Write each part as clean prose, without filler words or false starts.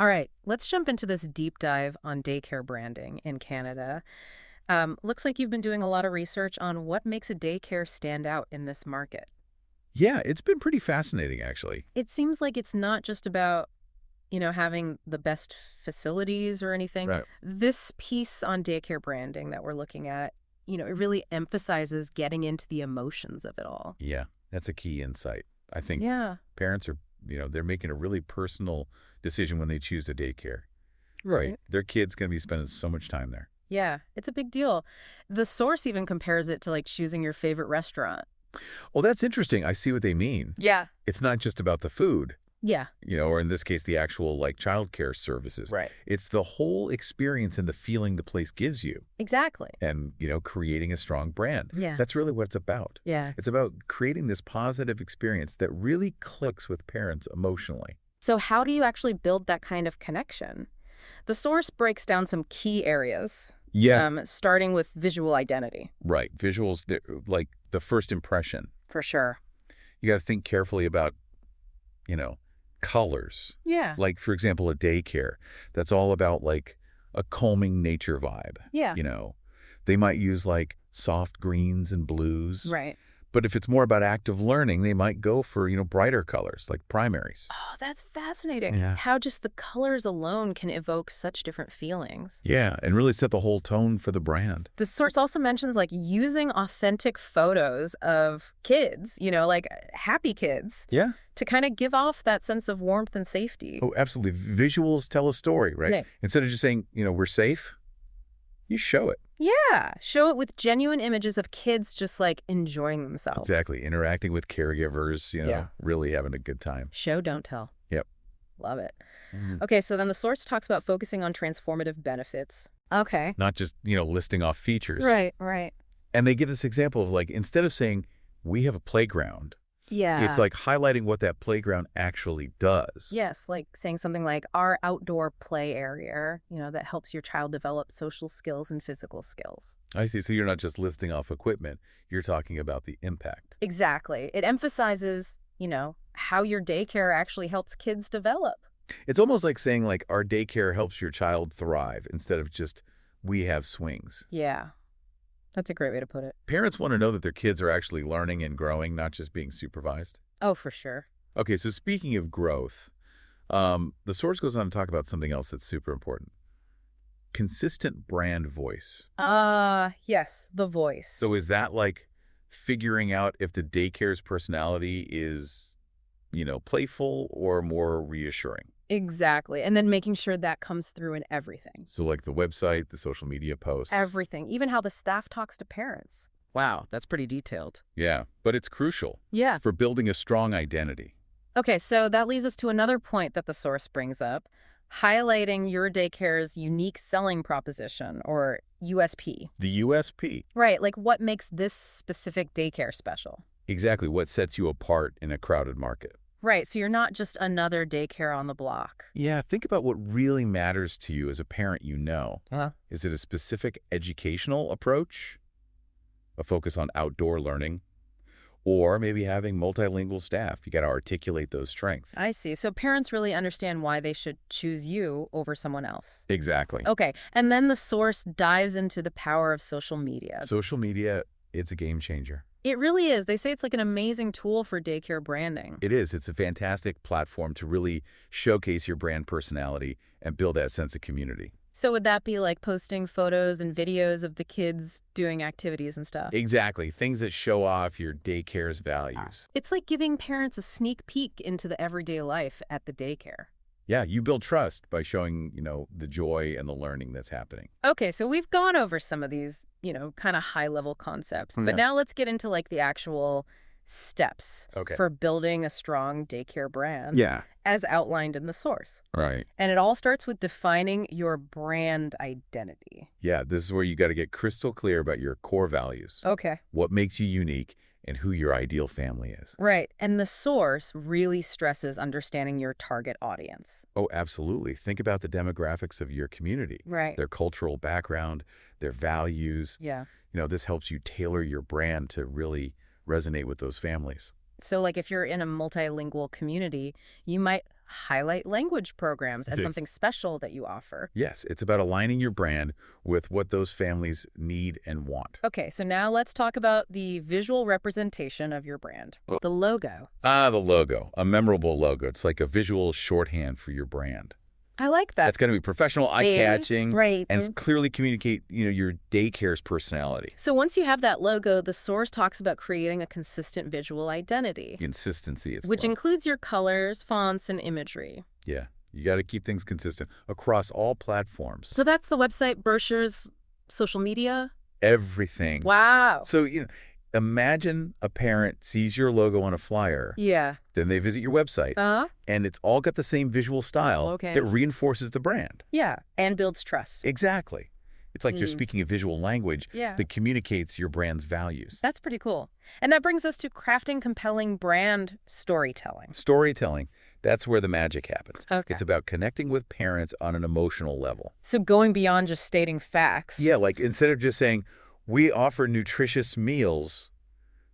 All right, let's jump into this deep dive on daycare branding in Canada. Looks like you've been doing a lot of research on what makes a daycare stand out in this market. Yeah, it's been pretty fascinating, actually. It seems like it's not just about, having the best facilities or anything. Right. This piece on daycare branding that we're looking at, it really emphasizes getting into the emotions of it all. Yeah, that's a key insight. I think Yeah, parents are, they're making a really personal decision when they choose a daycare. Right. right. Their kid's going to be spending so much time there. Yeah, it's a big deal. The source even compares it to like choosing your favorite restaurant. Oh, that's interesting. I see what they mean. Yeah. It's not just about the food, Yeah. or in this case, the actual like childcare services. Right. It's the whole experience and the feeling the place gives you Exactly. and, creating a strong brand. Yeah. That's really what it's about. Yeah. It's about creating this positive experience that really clicks with parents emotionally. So how do you actually build that kind of connection? The source breaks down some key areas, Yeah. starting with visual identity. Right. Visuals, like the first impression. For sure. You got to think carefully about, you know, colors. Yeah. Like, for example, a daycare that's all about like a calming nature vibe. Yeah. They might use like soft greens and blues. Right. But if it's more about active learning, they might go for, brighter colors like primaries. Oh, that's fascinating. Yeah. How just the colors alone can evoke such different feelings. Yeah, and really set the whole tone for the brand. The source also mentions like using authentic photos of kids, like happy kids, Yeah. to kind of give off that sense of warmth and safety. Oh, absolutely. Visuals tell a story, right? Right. Instead of just saying, we're safe, you show it. Yeah, show it with genuine images of kids just like enjoying themselves. Exactly. Interacting with caregivers, Yeah. really having a good time. Show, don't tell. Yep. Love it. Mhm. Okay, so then the source talks about focusing on transformative benefits. Okay. Not just, listing off features. Right. And they give this example of like, instead of saying, we have a playground, Yeah. it's like highlighting what that playground actually does. Yes, like saying something like our outdoor play area, that helps your child develop social skills and physical skills. I see. So you're not just listing off equipment, you're talking about the impact. Exactly. It emphasizes, how your daycare actually helps kids develop. It's almost like saying like our daycare helps your child thrive instead of just we have swings. Yeah. That's a great way to put it. Parents want to know that their kids are actually learning and growing, not just being supervised. Oh, for sure. Okay, so speaking of growth, the source goes on to talk about something else that's super important. Consistent brand voice. Yes, the voice. So is that like figuring out if the daycare's personality is, playful or more reassuring? Exactly. And then making sure that comes through in everything. So like the website, the social media posts. Everything. Even how the staff talks to parents. Wow, that's pretty detailed. Yeah, but it's crucial Yeah. for building a strong identity. Okay, so that leads us to another point that the source brings up, highlighting your daycare's unique selling proposition, or USP. The USP. Right, like what makes this specific daycare special? Exactly what sets you apart in a crowded market. Right, so you're not just another daycare on the block. Yeah, think about what really matters to you as a parent Huh? Is it a specific educational approach? A focus on outdoor learning? Or maybe having multilingual staff? You got to articulate those strengths. I see. So parents really understand why they should choose you over someone else. Exactly. Okay, and then the source dives into the power of social media. Social media, it's a game changer. It really is. They say it's like an amazing tool for daycare branding. It is. It's a fantastic platform to really showcase your brand personality and build that sense of community. So would that be like posting photos and videos of the kids doing activities and stuff? Exactly. Things that show off your daycare's values. It's like giving parents a sneak peek into the everyday life at the daycare. Yeah, you build trust by showing, the joy and the learning that's happening. Okay, so we've gone over some of these, kind of high-level concepts. But Yeah. now let's get into like the actual steps Okay. for building a strong daycare brand, Yeah. as outlined in the source. Right. And it all starts with defining your brand identity. Yeah, this is where you got to get crystal clear about your core values, Okay. what makes you unique, and who your ideal family is. Right. And the source really stresses understanding your target audience. Oh, absolutely. Think about the demographics of your community, Right. their cultural background, their values. Yeah. This helps you tailor your brand to really resonate with those families. So like if you're in a multilingual community, you might highlight language programs as something special that you offer. Yes, it's about aligning your brand with what those families need and want. Okay, so now let's talk about the visual representation of your brand, the logo. The logo, a memorable logo. It's like a visual shorthand for your brand. I like that. That's going to be professional, eye-catching, Right. and clearly communicate, your daycare's personality. So once you have that logo, the source talks about creating a consistent visual identity, Consistency is which key. includes your colors, fonts, and imagery. Yeah, you got to keep things consistent across all platforms. So that's the website, brochures, social media? Everything. Wow. So, imagine a parent sees your logo on a flyer. Yeah. Then they visit your website, Uh-huh. and it's all got the same visual style that reinforces the brand. Yeah, and builds trust. Exactly. It's like you're speaking a visual language that communicates your brand's values. That's pretty cool. And that brings us to crafting compelling brand storytelling. Storytelling, that's where the magic happens. Okay. It's about connecting with parents on an emotional level. So going beyond just stating facts. Yeah, like instead of just saying, we offer nutritious meals,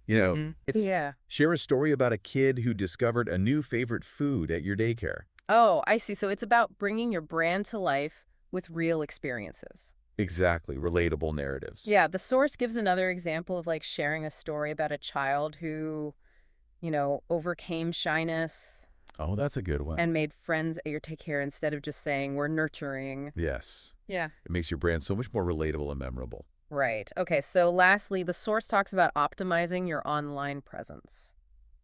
it's share a story about a kid who discovered a new favorite food at your daycare. Oh, I see. So it's about bringing your brand to life with real experiences. Exactly, relatable narratives. Yeah, the source gives another example of like sharing a story about a child who, overcame shyness Oh, that's a good one. and made friends at your daycare instead of just saying we're nurturing. Yes. Yeah. It makes your brand so much more relatable and memorable. Right. Okay, so lastly, the source talks about optimizing your online presence.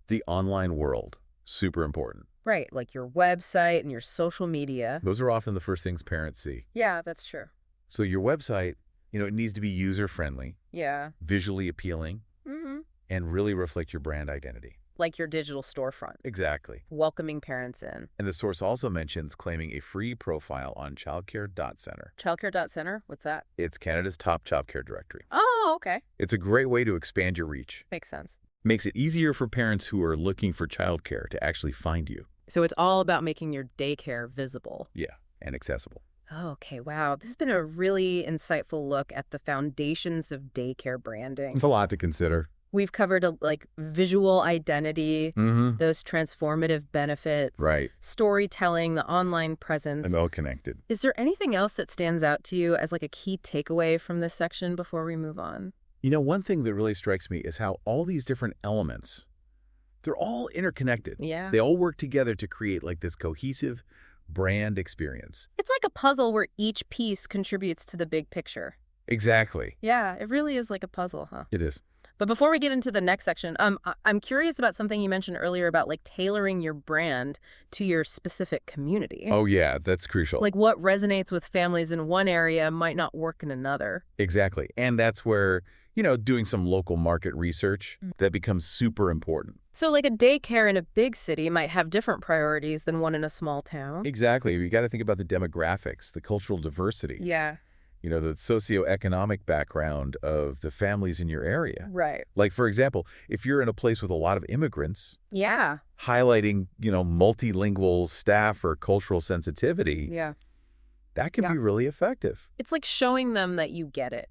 The online world, super important. Right, like your website and your social media. Those are often the first things parents see. Yeah, that's true. So your website, it needs to be user-friendly, Yeah. visually appealing, Mm-hmm. and really reflect your brand identity. Like your digital storefront, Exactly. welcoming parents in. And the source also mentions claiming a free profile on Childcare.Center. Childcare.Center, what's that? It's Canada's top childcare directory. Oh, okay. It's a great way to expand your reach. Makes sense. Makes it easier for parents who are looking for childcare to actually find you. So it's all about making your daycare visible. Yeah, and accessible. Okay, wow. This has been a really insightful look at the foundations of daycare branding. It's a lot to consider. We've covered visual identity, Mm-hmm. those transformative benefits, Right. storytelling, the online presence. And all connected. Is there anything else that stands out to you as like a key takeaway from this section before we move on? One thing that really strikes me is how all these different elements, they're all interconnected. Yeah. They all work together to create like this cohesive brand experience. It's like a puzzle where each piece contributes to the big picture. Exactly. Yeah, it really is like a puzzle, huh? It is. But before we get into the next section, I'm curious about something you mentioned earlier about like tailoring your brand to your specific community. Oh, yeah, that's crucial. Like what resonates with families in one area might not work in another. Exactly. And that's where, doing some local market research, that becomes super important. So like a daycare in a big city might have different priorities than one in a small town. Exactly. You got to think about the demographics, the cultural diversity, Yeah, the socioeconomic background of the families in your area. right. Like, for example, if you're in a place with a lot of immigrants, Yeah, highlighting, multilingual staff or cultural sensitivity, yeah. that can Yeah. be really effective. It's like showing them that you get it,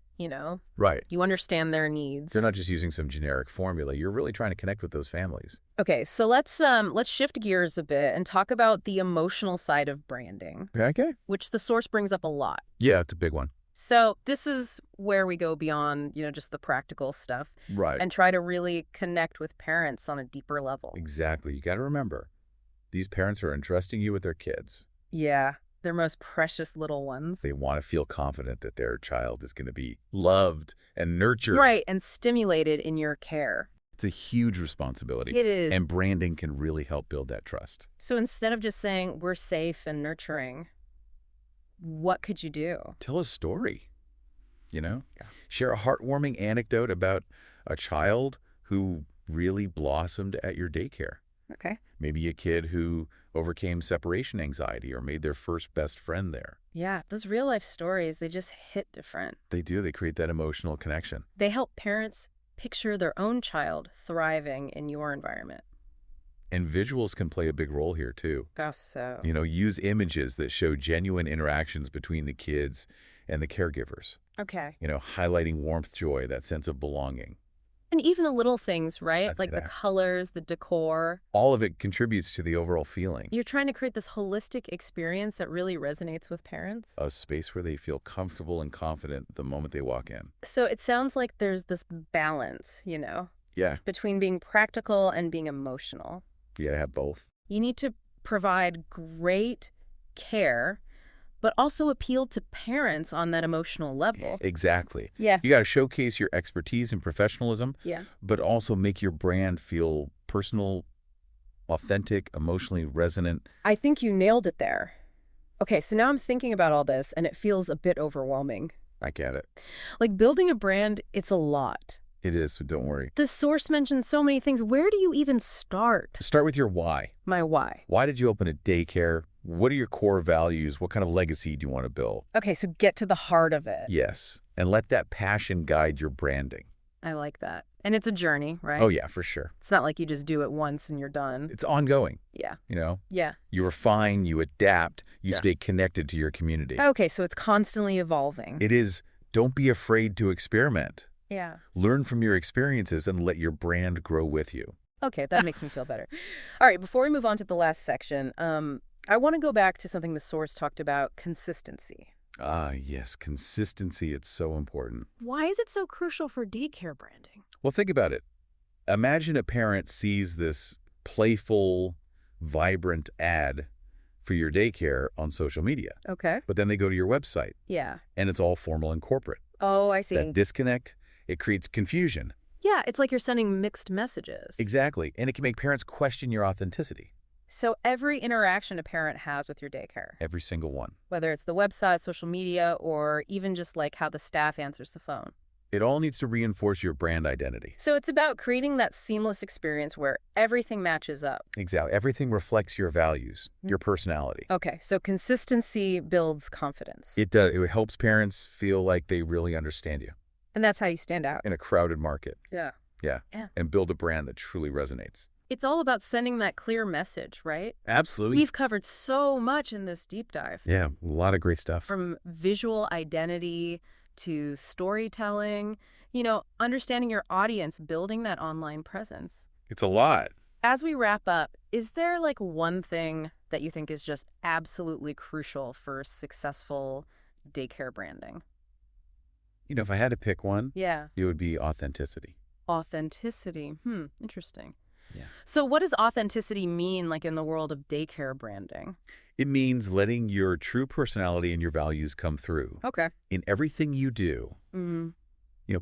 Right. You understand their needs. You're not just using some generic formula. You're really trying to connect with those families. Okay, so let's shift gears a bit and talk about the emotional side of branding, Okay. which the source brings up a lot. Yeah, it's a big one. So this is where we go beyond, just the practical stuff Right. and try to really connect with parents on a deeper level. Exactly. You got to remember, these parents are entrusting you with their kids. Yeah, their most precious little ones. They want to feel confident that their child is going to be loved and nurtured. Right, and stimulated in your care. It's a huge responsibility. It is. And branding can really help build that trust. So instead of just saying we're safe and nurturing, what could you do? Tell a story, Yeah. Share a heartwarming anecdote about a child who really blossomed at your daycare. Okay. Maybe a kid who overcame separation anxiety or made their first best friend there. Yeah, those real life stories, they just hit different. They do. They create that emotional connection. They help parents picture their own child thriving in your environment. And visuals can play a big role here, too. How so? Use images that show genuine interactions between the kids and the caregivers. Okay. Highlighting warmth, joy, that sense of belonging. And even the little things, right? I'd say Like the that. colors, the decor. All of it contributes to the overall feeling. You're trying to create this holistic experience that really resonates with parents. A space where they feel comfortable and confident the moment they walk in. So it sounds like there's this balance, Yeah, between being practical and being emotional. you gotta have both. You need to provide great care, but also appeal to parents on that emotional level. Exactly. Yeah. You gotta showcase your expertise and professionalism, Yeah. but also make your brand feel personal, authentic, emotionally resonant. I think you nailed it there. Okay, so now I'm thinking about all this, and it feels a bit overwhelming. I get it. Like building a brand, it's a lot. It is, so don't worry. The source mentions so many things. Where do you even start? Start with your why. My why. Why did you open a daycare? What are your core values? What kind of legacy do you want to build? Okay, so get to the heart of it. Yes. And let that passion guide your branding. I like that. And it's a journey, right? Oh, yeah, for sure. It's not like you just do it once and you're done. It's ongoing, Yeah. You refine, you adapt, you Yeah. stay connected to your community. Okay, so it's constantly evolving. It is, don't be afraid to experiment. Yeah. Learn from your experiences and let your brand grow with you. Okay, that makes me feel better. All right, before we move on to the last section, I want to go back to something the source talked about, consistency. Ah, yes, consistency, it's so important. Why is it so crucial for daycare branding? Well, think about it. Imagine a parent sees this playful, vibrant ad for your daycare on social media, Okay. but then they go to your website Yeah. and it's all formal and corporate. Oh, I see. That disconnect, it creates confusion. Yeah, it's like you're sending mixed messages. Exactly. And it can make parents question your authenticity. So every interaction a parent has with your daycare, Every single one. whether it's the website, social media, or even just like how the staff answers the phone. It all needs to reinforce your brand identity. So it's about creating that seamless experience where everything matches up. Exactly. Everything reflects your values, your personality. Okay, so consistency builds confidence. It does. It helps parents feel like they really understand you And that's how you stand out. in a crowded market. Yeah. Yeah. Yeah. And build a brand that truly resonates. It's all about sending that clear message, right? Absolutely. We've covered so much in this deep dive. Yeah, a lot of great stuff. From visual identity to storytelling, understanding your audience, building that online presence. It's a lot. As we wrap up, is there like one thing that you think is just absolutely crucial for successful daycare branding? If I had to pick one, Yeah. it would be authenticity. Authenticity. Interesting. Yeah. So what does authenticity mean like in the world of daycare branding? It means letting your true personality and your values come through. Okay. In everything you do. Mm-hmm.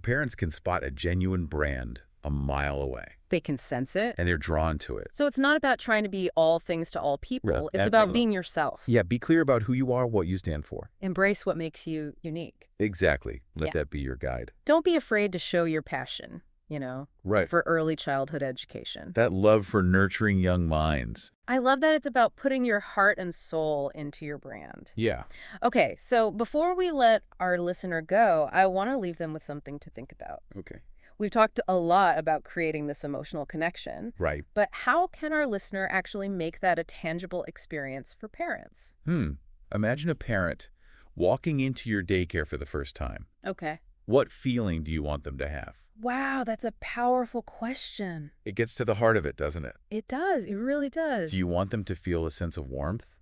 Parents can spot a genuine brand a mile away, They can sense it. and they're drawn to it. So it's not about trying to be all things to all people. Right. It's about being yourself. Yeah, be clear about who you are, what you stand for. Embrace what makes you unique. Exactly. Let Yeah. that be your guide. Don't be afraid to show your passion, Right. for early childhood education. That love for nurturing young minds. I love that it's about putting your heart and soul into your brand. Yeah. Okay, so before we let our listener go, I want to leave them with something to think about. Okay. We've talked a lot about creating this emotional connection, Right. but how can our listener actually make that a tangible experience for parents? Imagine a parent walking into your daycare for the first time. Okay. What feeling do you want them to have? Wow, that's a powerful question. It gets to the heart of it, doesn't it? It does. It really does. Do you want them to feel a sense of warmth?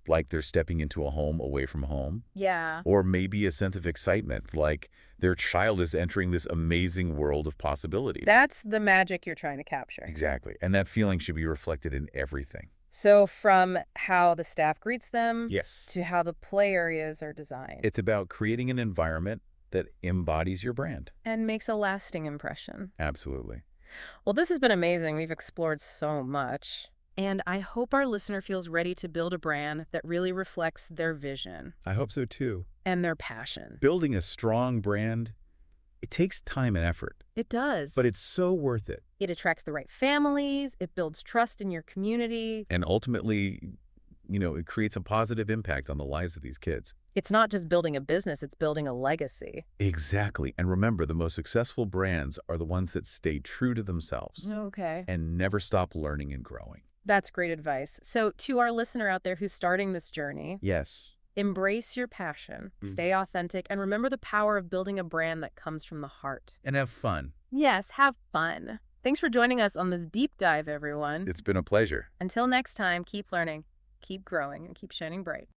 Like they're stepping into a home away from home? Yeah. Or maybe a sense of excitement, like their child is entering this amazing world of possibilities. That's the magic you're trying to capture. Exactly. And that feeling should be reflected in everything. So from how the staff greets them Yes. to how the play areas are designed. It's about creating an environment that embodies your brand. And makes a lasting impression. Absolutely. Well, this has been amazing. We've explored so much. And I hope our listener feels ready to build a brand that really reflects their vision I hope so too. and their passion. Building a strong brand, it takes time and effort, It does. but it's so worth it. It attracts the right families. It builds trust in your community. And ultimately, it creates a positive impact on the lives of these kids. It's not just building a business, it's building a legacy. Exactly. And remember, the most successful brands are the ones that stay true to themselves Okay. and never stop learning and growing. That's great advice. So to our listener out there who's starting this journey, Yes. embrace your passion, stay authentic, and remember the power of building a brand that comes from the heart. And have fun. Yes, have fun. Thanks for joining us on this deep dive, everyone. It's been a pleasure. Until next time, keep learning, keep growing, and keep shining bright.